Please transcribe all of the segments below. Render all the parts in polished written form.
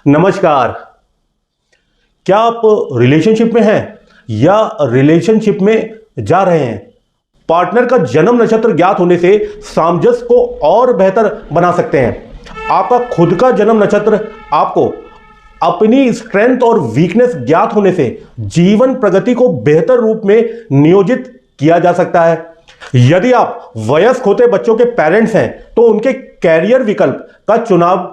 नमस्कार। क्या आप रिलेशनशिप में हैं या रिलेशनशिप में जा रहे हैं? पार्टनर का जन्म नक्षत्र ज्ञात होने से सामंजस्य को और बेहतर बना सकते हैं। आपका खुद का जन्म नक्षत्र आपको अपनी स्ट्रेंथ और वीकनेस ज्ञात होने से जीवन प्रगति को बेहतर रूप में नियोजित किया जा सकता है। यदि आप वयस्क होते बच्चों के पेरेंट्स हैं तो उनके कैरियर विकल्प का चुनाव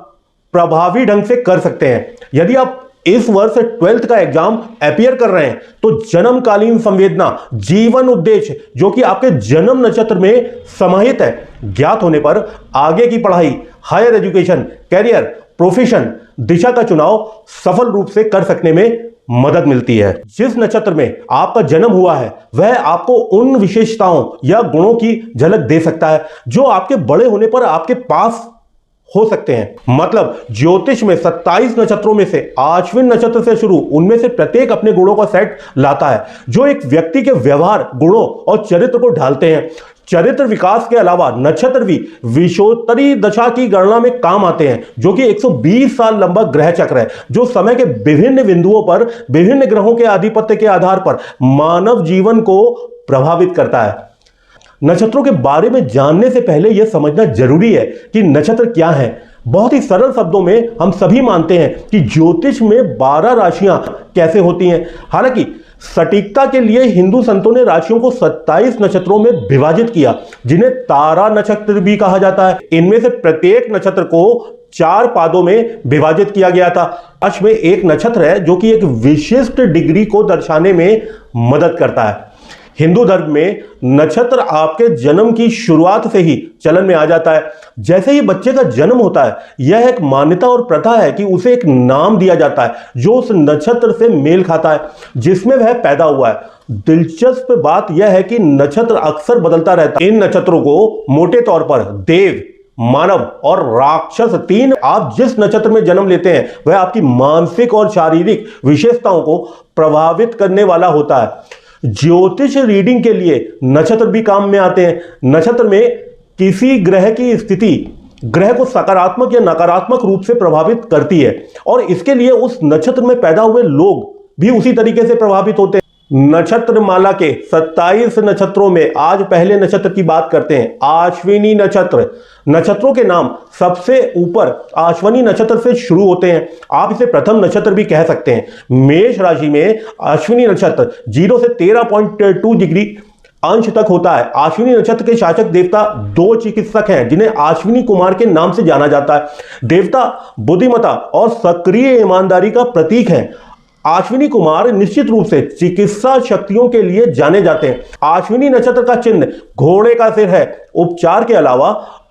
प्रभावी ढंग से कर सकते हैं। यदि आप इस वर्ष 12th का एग्जाम अपियर कर रहे हैं तो जन्मकालीन संवेदना, जीवन उद्देश्य जो कि आपके जन्म नक्षत्र में समाहित है, ज्ञात होने पर आगे की पढ़ाई, हायर एजुकेशन, कैरियर, प्रोफेशन, दिशा का चुनाव सफल रूप से कर सकने में मदद मिलती है। जिस नक्षत्र में आपका जन्म हुआ है वह आपको उन विशेषताओं या गुणों की झलक दे सकता है जो आपके बड़े होने पर आपके पास हो सकते हैं। मतलब ज्योतिष में 27 नक्षत्रों में से अश्विन नक्षत्र से शुरू उनमें से प्रत्येक अपने गुणों का सेट लाता है जो एक व्यक्ति के व्यवहार, गुणों और चरित्र को ढालते हैं। चरित्र विकास के अलावा नक्षत्र भी विषोत्तरी दशा की गणना में काम आते हैं जो कि 120 साल लंबा ग्रह चक्र है जो समय के विभिन्न बिंदुओं पर विभिन्न ग्रहों के आधिपत्य के आधार पर मानव जीवन को प्रभावित करता है। नक्षत्रों के बारे में जानने से पहले यह समझना जरूरी है कि नक्षत्र क्या है। बहुत ही सरल शब्दों में हम सभी मानते हैं कि ज्योतिष में 12 राशियां कैसे होती हैं। हालांकि सटीकता के लिए हिंदू संतों ने राशियों को 27 नक्षत्रों में विभाजित किया जिन्हें तारा नक्षत्र भी कहा जाता है। इनमें से प्रत्येक नक्षत्र को 4 पादों में विभाजित किया गया था। अश्व में एक नक्षत्र है जो कि एक विशिष्ट डिग्री को दर्शाने में मदद करता है। हिंदू धर्म में नक्षत्र आपके जन्म की शुरुआत से ही चलन में आ जाता है। जैसे ही बच्चे का जन्म होता है यह एक मान्यता और प्रथा है कि उसे एक नाम दिया जाता है जो उस नक्षत्र से मेल खाता है जिसमें वह पैदा हुआ है। दिलचस्प बात यह है कि नक्षत्र अक्सर बदलता रहता है। इन नक्षत्रों को मोटे तौर पर देव, मानव और राक्षस, 3 आप जिस नक्षत्र में जन्म लेते हैं वह आपकी मानसिक और शारीरिक विशेषताओं को प्रभावित करने वाला होता है। ज्योतिष रीडिंग के लिए नक्षत्र भी काम में आते हैं। नक्षत्र में किसी ग्रह की स्थिति ग्रह को सकारात्मक या नकारात्मक रूप से प्रभावित करती है और इसके लिए उस नक्षत्र में पैदा हुए लोग भी उसी तरीके से प्रभावित होते हैं। नक्षत्र माला के 27 नक्षत्रों में आज पहले नक्षत्र की बात करते हैं, अश्विनी नक्षत्र। नक्षत्रों के नाम सबसे ऊपर अश्विनी नक्षत्र से शुरू होते हैं। आप इसे प्रथम नक्षत्र भी कह सकते हैं। मेष राशि में अश्विनी नक्षत्र 0 से 13.2 डिग्री अंश तक होता है। अश्विनी नक्षत्र के शासक देवता 2 चिकित्सक हैं जिन्हें अश्विनी कुमार के नाम से जाना जाता है। देवता बुद्धिमत्ता और सक्रिय ईमानदारी का प्रतीक है। अश्विनी कुमार निश्चित रूप से चिकित्सा शक्तियों के लिए जाने जाते हैं। अश्विनी नक्षत्र का चिन्ह घोड़े का सिर है। उपचार के अलावा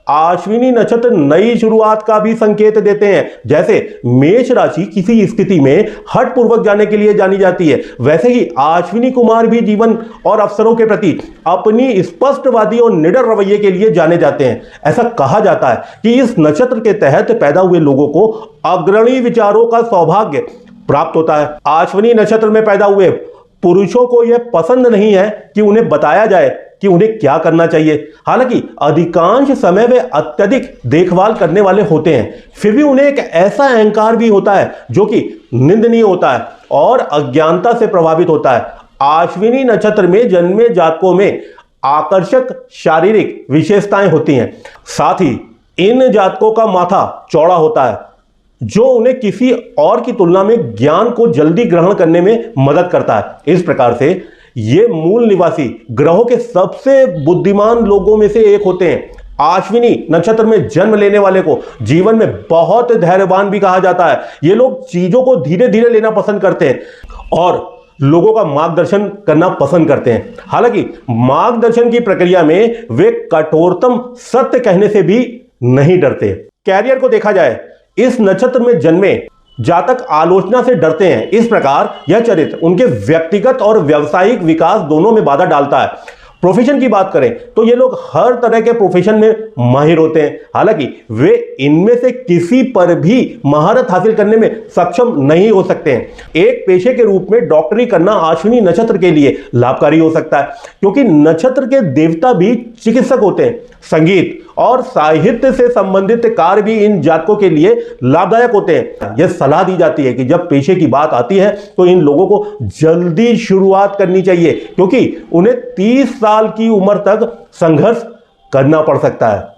अश्विनी नक्षत्र नई शुरुआत का भी संकेत देते हैं। जैसे मेष राशि किसी स्थिति में हठ पूर्वक जाने के लिए जानी जाती है, वैसे ही अश्विनी कुमार भी जीवन और अवसरों के प्रति अपनी स्पष्टवादी और निडर रवैये के लिए जाने जाते हैं। ऐसा कहा जाता है कि इस नक्षत्र के तहत पैदा हुए लोगों को अग्रणी विचारों का सौभाग्य प्राप्त होता है। अश्विनी नक्षत्र में पैदा हुए पुरुषों को यह पसंद नहीं है कि उन्हें बताया जाए कि उन्हें क्या करना चाहिए। हालांकि अधिकांश समय वे अत्यधिक देखभाल करने वाले होते हैं, फिर भी उन्हें एक ऐसा अहंकार भी होता है जो कि निंदनीय होता है और अज्ञानता से प्रभावित होता है। अश्विनी नक्षत्र में जन्मे जातकों में आकर्षक शारीरिक विशेषताएं होती हैं। साथ ही इन जातकों का माथा चौड़ा होता है जो उन्हें किसी और की तुलना में ज्ञान को जल्दी ग्रहण करने में मदद करता है। इस प्रकार से ये मूल निवासी ग्रहों के सबसे बुद्धिमान लोगों में से एक होते हैं। अश्विनी नक्षत्र में जन्म लेने वाले को जीवन में बहुत धैर्यवान भी कहा जाता है। ये लोग चीजों को धीरे धीरे लेना पसंद करते हैं और लोगों का मार्गदर्शन करना पसंद करते हैं। हालांकि मार्गदर्शन की प्रक्रिया में वे कठोरतम सत्य कहने से भी नहीं डरते। कैरियर को देखा जाए, इस नक्षत्र में जन्मे जातक आलोचना से डरते हैं। इस प्रकार यह चरित्र उनके व्यक्तिगत और व्यावसायिक विकास दोनों में बाधा डालता है। प्रोफेशन की बात करें तो ये लोग हर तरह के प्रोफेशन में माहिर होते हैं। हालांकि वे इनमें से किसी पर भी महारत हासिल करने में सक्षम नहीं हो सकते हैं। एक पेशे के रूप में डॉक्टरी करना अश्विनी नक्षत्र के लिए लाभकारी हो सकता है क्योंकि नक्षत्र के देवता भी चिकित्सक होते हैं। संगीत और साहित्य से संबंधित कार्य भी इन जातकों के लिए लाभदायक होते हैं। यह सलाह दी जाती है कि जब पेशे की बात आती है तो इन लोगों को जल्दी शुरुआत करनी चाहिए, क्योंकि उन्हें 30 साल की उम्र तक संघर्ष करना पड़ सकता है।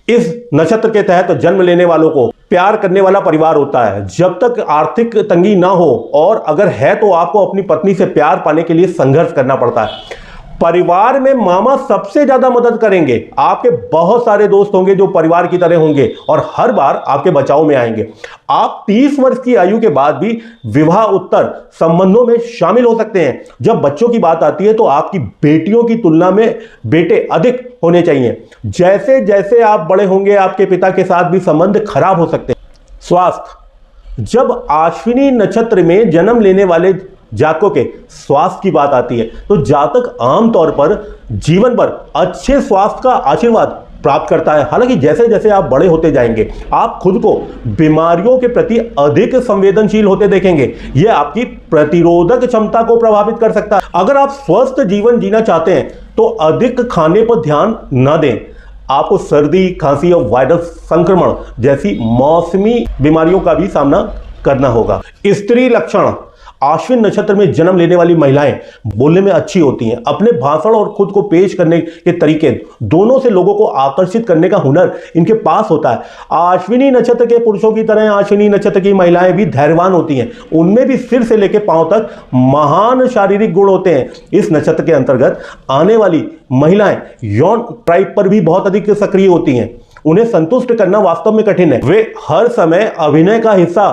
इस नक्षत्र के तहत जन्म लेने वालों को प्यार करने वाला परिवार होता है। जब तक आर्थिक तंगी ना हो, और अगर है तो आपको अपनी पत्नी से प्यार पाने के लिए संघर्ष करना पड़ता है। परिवार में मामा सबसे ज्यादा मदद करेंगे। आपके बहुत सारे दोस्त होंगे जो परिवार की तरह होंगे और हर बार आपके बचाव में आएंगे। आप 30 वर्ष की आयु के बाद भी विवाह उत्तर संबंधों में शामिल हो सकते हैं। जब बच्चों की बात आती है तो आपकी बेटियों की तुलना में बेटे अधिक होने चाहिए। जैसे जैसे आप बड़े होंगे आपके पिता के साथ भी संबंध खराब हो सकते हैं। स्वास्थ्य, जब अश्विनी नक्षत्र में जन्म लेने वाले जातकों के स्वास्थ्य की बात आती है तो जातक आमतौर पर जीवन भर अच्छे स्वास्थ्य का आशीर्वाद प्राप्त करता है। हालांकि जैसे जैसे आप बड़े होते जाएंगे आप खुद को बीमारियों के प्रति अधिक संवेदनशील होते देखेंगे। यह आपकी प्रतिरोधक क्षमता को प्रभावित कर सकता है। अगर आप स्वस्थ जीवन जीना चाहते हैं तो अधिक खाने पर ध्यान न दें। आपको सर्दी, खांसी और वायरस संक्रमण जैसी मौसमी बीमारियों का भी सामना करना होगा। स्त्री लक्षण, अश्विन नक्षत्र में जन्म लेने वाली महिलाएं बोलने में अच्छी होती हैं। अपने भाषण और खुद को पेश करने के तरीके दोनों से लोगों को आकर्षित करने का हुनर इनके पास होता है। अश्विनी नक्षत्र के पुरुषों की तरह अश्विनी नक्षत्र की महिलाएं भी धैर्यवान होती हैं। उनमें भी सिर से लेकर पांव तक महान शारीरिक गुण होते हैं। इस नक्षत्र के अंतर्गत आने वाली महिलाएं यौन ड्राइव पर भी बहुत अधिक सक्रिय होती हैं। उन्हें संतुष्ट करना वास्तव में कठिन है। वे हर समय अभिनय का हिस्सा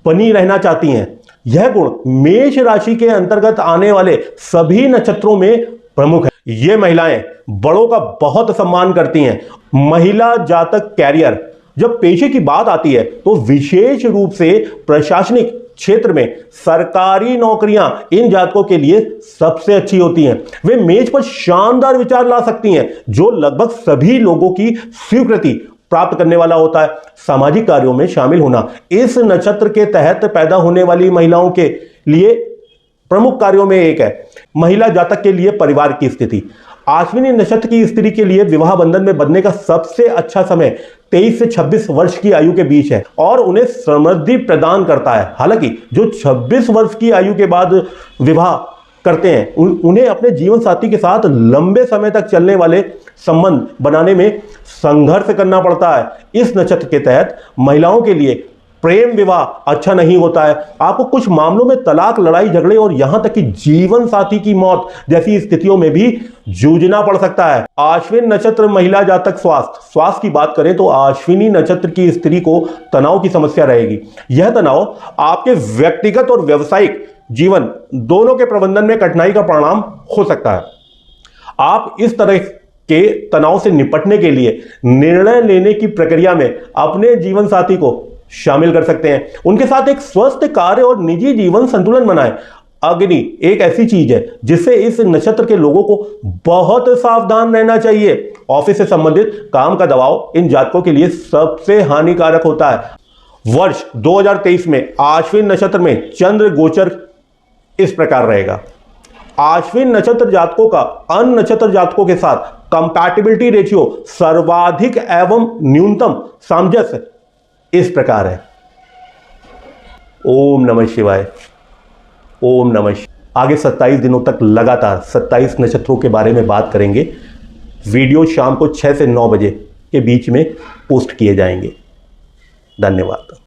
बनी रहना चाहती हैं। यह गुण मेष राशि के अंतर्गत आने वाले सभी नक्षत्रों में प्रमुख है। ये महिलाएं बड़ों का बहुत सम्मान करती हैं। महिला जातक कैरियर, जब पेशे की बात आती है तो विशेष रूप से प्रशासनिक क्षेत्र में सरकारी नौकरियां इन जातकों के लिए सबसे अच्छी होती हैं। वे मेज पर शानदार विचार ला सकती हैं जो लगभग सभी लोगों की स्वीकृति प्राप्त करने वाला होता है। सामाजिक कार्यों में शामिल होना इस नक्षत्र के तहत पैदा होने वाली महिलाओं के लिए प्रमुख कार्यों में एक है। महिला जातक के लिए परिवार की स्थिति, अश्विनी नक्षत्र की स्त्री के लिए विवाह बंधन में बंधने का सबसे अच्छा समय 23 से 26 वर्ष की आयु के बीच है और उन्हें समृद्धि प्रदान करता है। हालांकि जो 26 वर्ष की आयु के बाद विवाह करते हैं उन्हें अपने जीवन साथी के साथ लंबे समय तक चलने वाले संबंध बनाने में संघर्ष करना पड़ता है। इस नक्षत्र के तहत महिलाओं के लिए प्रेम विवाह अच्छा नहीं होता है। आपको कुछ मामलों में तलाक, लड़ाई झगड़े और यहां तक कि जीवन साथी की मौत जैसी स्थितियों में भी जूझना पड़ सकता है। अश्विन नक्षत्र महिला जातक स्वास्थ्य की बात करें तो अश्विनी नक्षत्र की स्त्री को तनाव की समस्या रहेगी। यह तनाव आपके व्यक्तिगत और व्यावसायिक जीवन दोनों के प्रबंधन में कठिनाई का परिणाम हो सकता है। आप इस तरह के तनाव से निपटने के लिए निर्णय लेने की प्रक्रिया में अपने जीवन साथी को शामिल कर सकते हैं। उनके साथ एक स्वस्थ कार्य और निजी जीवन संतुलन बनाएं। अग्नि एक ऐसी चीज है जिससे इस नक्षत्र के लोगों को बहुत सावधान रहना चाहिए। ऑफिस से संबंधित काम का दबाव इन जातकों के लिए सबसे हानिकारक होता है। वर्ष 2023 में अश्विन नक्षत्र में चंद्र गोचर इस प्रकार रहेगा। अश्विन नक्षत्र जातकों का अन्य नक्षत्र जातकों के साथ कंपैटिबिलिटी रेशियो सर्वाधिक एवं न्यूनतम सामंजस्य इस प्रकार है। ओम नमः शिवाय, ओम नमः शिवाय। आगे 27 दिनों तक लगातार 27 नक्षत्रों के बारे में बात करेंगे। वीडियो शाम को 6 से 9 बजे के बीच में पोस्ट किए जाएंगे। धन्यवाद।